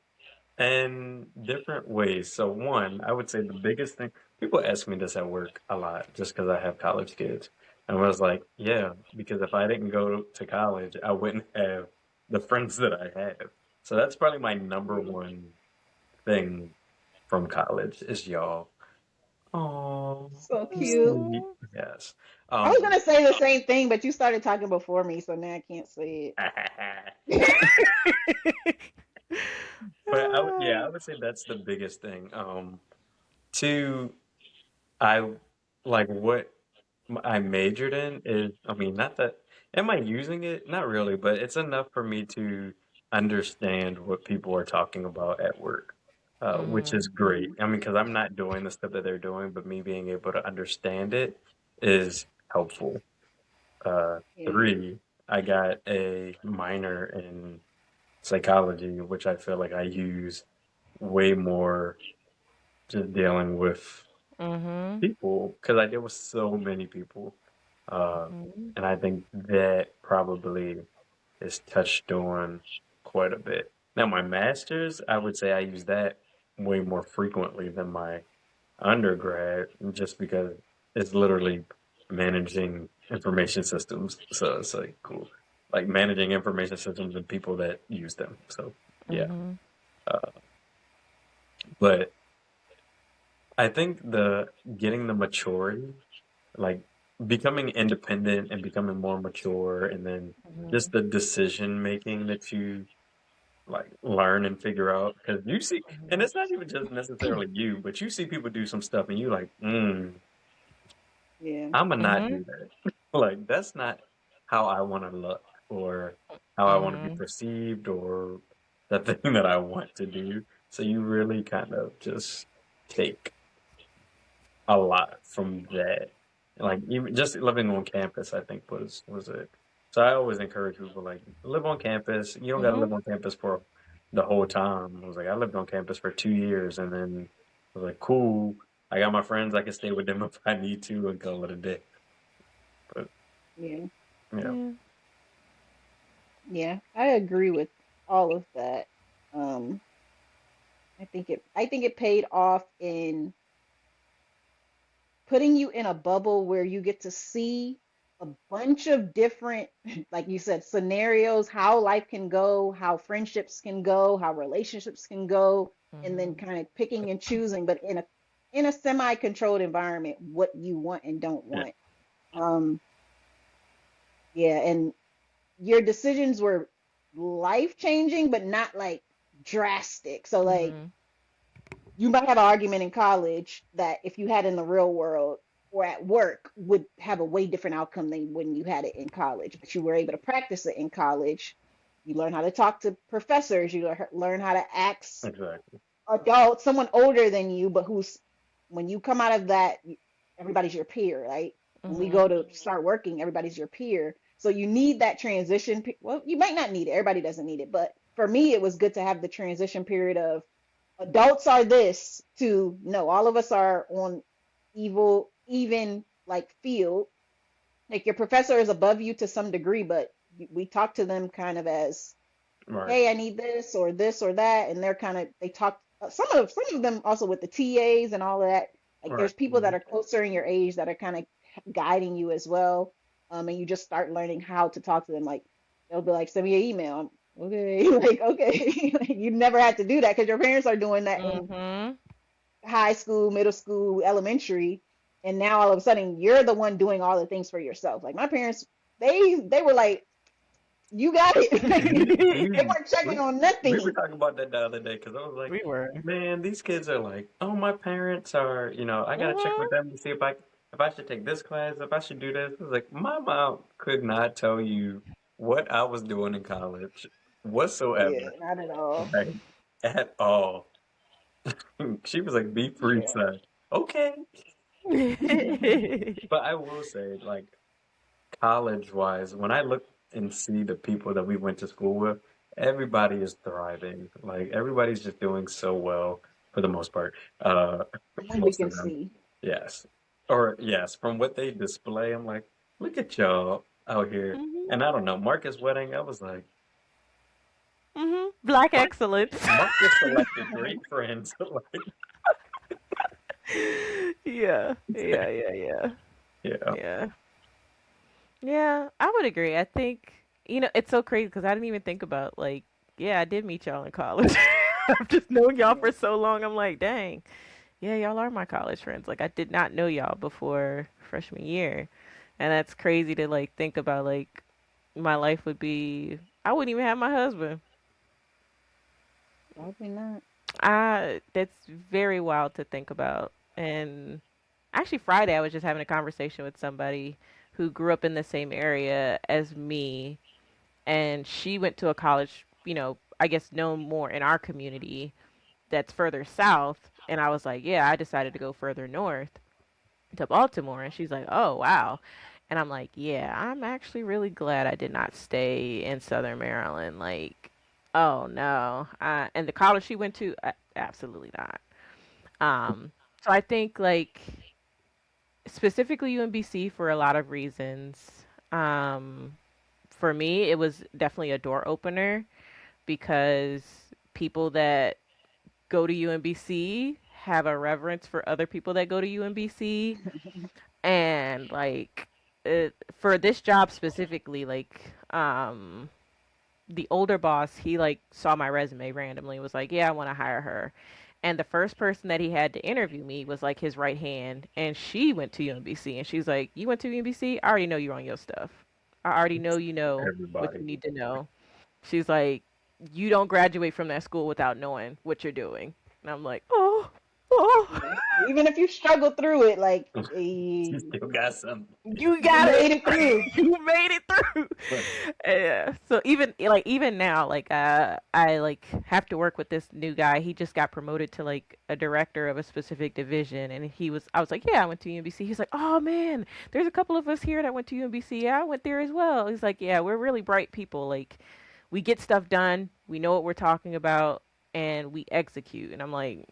In different ways. So one, I would say the biggest thing, people ask me this at work a lot just because I have college kids. And I was like, yeah, because if I didn't go to college, I wouldn't have the friends that I have. So that's probably my number Yeah. one thing from college is y'all. Oh, So cute. sweet. Yes. I was Um, gonna say the same thing, but you started talking before me, so now I can't say it. but yeah, I would say that's the biggest thing. Two, I like what I majored in is, I mean, not that, am I using it? Not really, but it's enough for me to understand what people are talking about at work, which is great. Mm, I mean, because I'm not doing the stuff that they're doing, but me being able to understand it is helpful. yeah. Three, I got a minor in psychology, which I feel like I use way more just dealing with Mm-hmm. people because I deal with so many people. Uh, Mm-hmm. and I think that probably is touched on quite a bit. Now, my master's, I would say I use that way more frequently than my undergrad, just because it's literally managing information systems. So it's like cool, like managing information systems and people that use them. So yeah, Mm-hmm. uh, but I think the getting the maturity, like becoming independent and becoming more mature, and then just the decision making that you like learn and figure out because you see, and it's not even just necessarily you, but you see people do some stuff and you like, Yeah. I'm gonna not Mm-hmm. do that. Like that's not how I want to look or how I want to be Mm-hmm. perceived or the thing that I want to do. So you really kind of just take a lot from that. Like even just living on campus, I think was it. So I always encourage people like live on campus. You don't got to Mm-hmm. live on campus for the whole time. I was like, I lived on campus for 2 years, and then I was like, cool. I got my friends. I can stay with them if I need to and call it a day. But Yeah. yeah, Yeah. Yeah. I agree with all of that. Um, I think it paid off in putting you in a bubble where you get to see a bunch of different, like you said, scenarios, how life can go, how friendships can go, how relationships can go, and then Mm-hmm. kind of picking and choosing, but in a semi-controlled environment, what you want and don't yeah, want. Um, yeah, and your decisions were life changing, but not like drastic. So like Mm-hmm. you might have an argument in college that if you had in the real world or at work would have a way different outcome than when you had it in college, but you were able to practice it in college. You learn how to talk to professors, you learn how to ask exactly. adults, someone older than you, but who's, when you come out of that, everybody's your peer, right? When we Mm-hmm. go to start working, everybody's your peer. So you need that transition. Well, you might not need it. Everybody doesn't need it. But for me, it was good to have the transition period of adults are this to no, all of us are on even like field. Like your professor is above you to some degree, but we talk to them kind of as, Right, hey, I need this or that, and they're kind of they talk. Some of them also with the TAs and all of that. Like right. there's people that are closer in your age that are kind of guiding you as well. And you just start learning how to talk to them. Like they'll be like, send me an email. Okay, like okay, like, you never had to do that because your parents are doing that in Mhm. high school, middle school, elementary, and now all of a sudden you're the one doing all the things for yourself. Like my parents, they were like, you got it. They we, weren't checking we on we were nothing. talking about that the other day because I was like, We were. man, these kids are like, oh, my parents are, I gotta check with Mhm. them to see if I should take this class, if I should do this. I was like, my mom could not tell you what I was doing in college Yeah, whatsoever, not at all. like at all. She was like, be free, Yeah. son. Okay. But I will say, like, college wise, when I look and see the people that we went to school with, everybody is thriving. Like everybody's just doing so well for the most part. From what we Most can of them, see. yes. Or yes, from what they display, I'm like, look at y'all out here. Mhm. And I don't know, Marcus' wedding, I was like, Mhm. Black Mark, excellence. Marcus selected great friends. Like, Yeah. Yeah. Yeah. Yeah. yeah. Yeah. Yeah. I would agree. I think it's so crazy because I didn't even think about like, yeah, I did meet y'all in college. I've just known y'all Yeah. for so long. I'm like, dang. Yeah, y'all are my college friends. Like I did not know y'all before freshman year. And that's crazy to like think about like my life would be I wouldn't even have my husband. Probably not. That's very wild to think about. And actually Friday I was just having a conversation with somebody who grew up in the same area as me and she went to a college, I guess known more in our community that's further south and I was like, "Yeah, I decided to go further north to Baltimore." And she's like, "Oh, wow." And I'm like, "Yeah, I'm actually really glad I did not stay in Southern Maryland." Like, oh no. And the college she went to, absolutely not. So I think like specifically UMBC for a lot of reasons. Um, for me, it was definitely a door opener because people that go to UMBC have a reverence for other people that go to UMBC and like for this job specifically the older boss he like saw my resume randomly and was like, yeah, I want to hire her. And the first person that he had to interview me was like his right hand and she went to UMBC and she's like, you went to UMBC? I already know you're on your stuff. I already know you know what Everybody. you need to know. She's like, you don't graduate from that school without knowing what you're doing. And I'm like, oh. Yeah. Even if you struggle through it, like She still got some. You you got made it. it through. You made it through. Right. Yeah. So even now, like I like have to work with this new guy. He just got promoted to like a director of a specific division, and I was like, yeah, I went to UMBC. He's like, oh man, there's a couple of us here that went to UMBC. Yeah, I went there as well. He's like, yeah, we're really bright people. Like we get stuff done. We know what we're talking about, and we execute. And I'm like,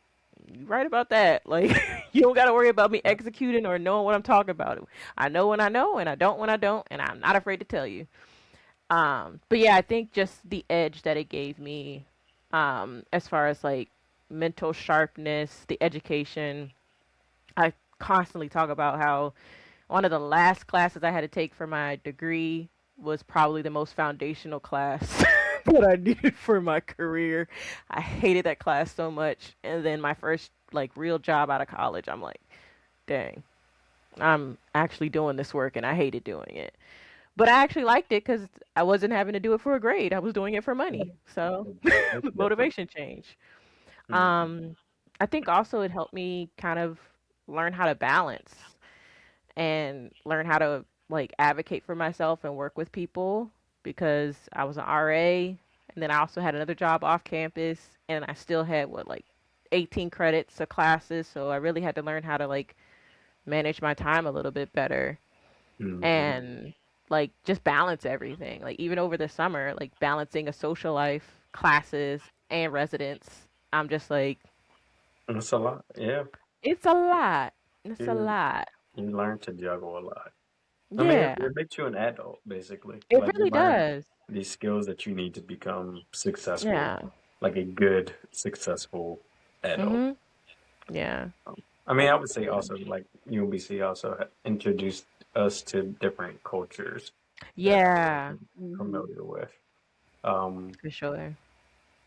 you right about that. Like, you don't got to worry about me executing or knowing what I'm talking about. I know when I know, and I don't when I don't, and I'm not afraid to tell you. But yeah, I think just the edge that it gave me, as far as like mental sharpness, the education. I constantly talk about how one of the last classes I had to take for my degree was probably the most foundational class that I needed for my career. I hated that class so much. And then my first like real job out of college, I'm like, dang, I'm actually doing this work and I hated doing it. But I actually liked it because I wasn't having to do it for a grade. I was doing it for money. So That's different. motivation change. Mm. Um, I think also it helped me kind of learn how to balance and learn how to like advocate for myself and work with people because I was an RA and then I also had another job off campus and I still had what like 18 credits of classes, so I really had to learn how to like manage my time a little bit better Mhm. and like just balance everything. Like even over the summer, like balancing a social life, classes, and residence. I'm just like That's a lot. Yeah. it's a lot. It's a You lot. you learn to juggle a lot. I mean, it, Yeah. it makes you an adult, basically. It Like you really learn does. these skills that you need to become successful, Yeah. like a good, successful adult. Mhm. Yeah. I mean, I would say also like UMBC also introduced us to different cultures that I Yeah, wasn't Hmm. familiar with. Um, for sure.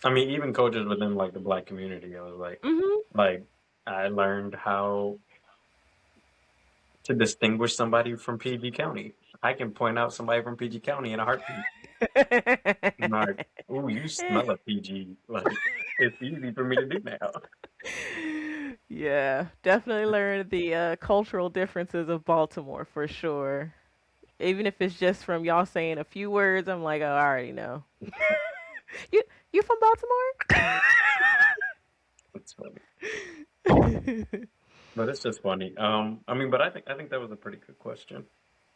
I mean, even cultures within like the Black community, I was Mhm. like I learned how to distinguish somebody from PG County. I can point out somebody from PG County in a heartbeat. I'm like, ooh, you smell a PG. Like, it's easy for me to do now. Yeah, definitely learned the cultural differences of Baltimore for sure. Even if it's just from y'all saying a few words, I'm like, oh, I already know. You you from It's funny, Baltimore? but it's just funny. I mean, but I think that was a pretty good question.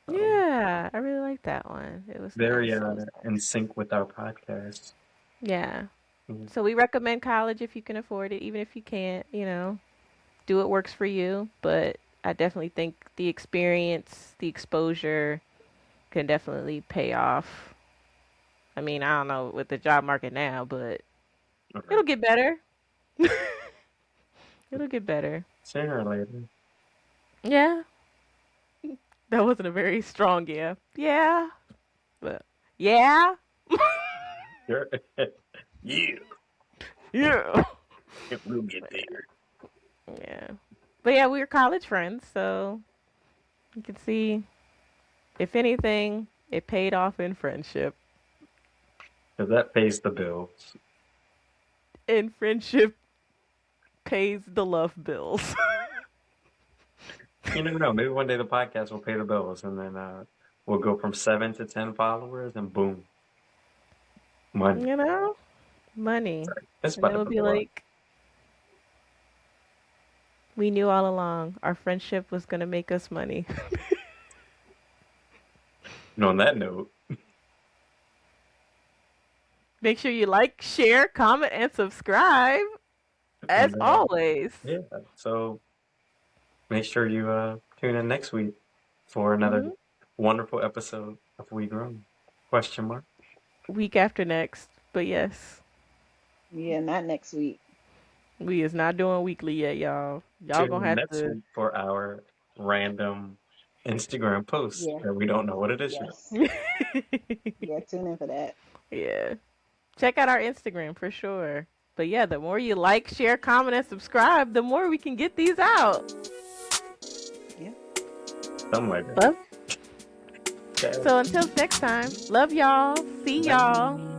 Um, Yeah, I really like that one. It was very nice. It was in nice. sync with our podcast. Yeah. Mhm. So we recommend college if you can afford it, even if you can't, do what works for you. But I definitely think the experience, the exposure can definitely pay off. I mean, I don't know with the job market now, but All it'll right, get better. It'll get better. sooner or later. Yeah. That wasn't a very strong yeah. Yeah. But yeah. Sure. Yeah, Yeah. we'll get there. Yeah. But yeah, we were college friends, so you can see if anything, it paid off in friendship. Because that pays the bills. And friendship pays the love bills. You never know. Maybe one day the podcast will pay the bills, and then we'll go from 7 to 10 followers, and boom, money. you know? Money. It's And about it to would be blow up. like, we knew all along our friendship was going to make us money. And on that note, Make sure you like, share, comment, and subscribe, as and always. yeah, so make sure you tune in next week for another Hmm. wonderful episode of We Grown? Question mark. Week after next. But yes, Yeah, not next week. we is not doing weekly yet, y'all. Y'all Tune gonna in have next to. week for our random Instagram post Yeah. that we don't know what it is yet. Yes. Yeah, tune in for that. Yeah. Check out our Instagram for sure. But yeah, the more you like, share, comment, and subscribe, the more we can get these out. Yeah. Something like that. Love. Okay. So until next time, love y'all. See y'all.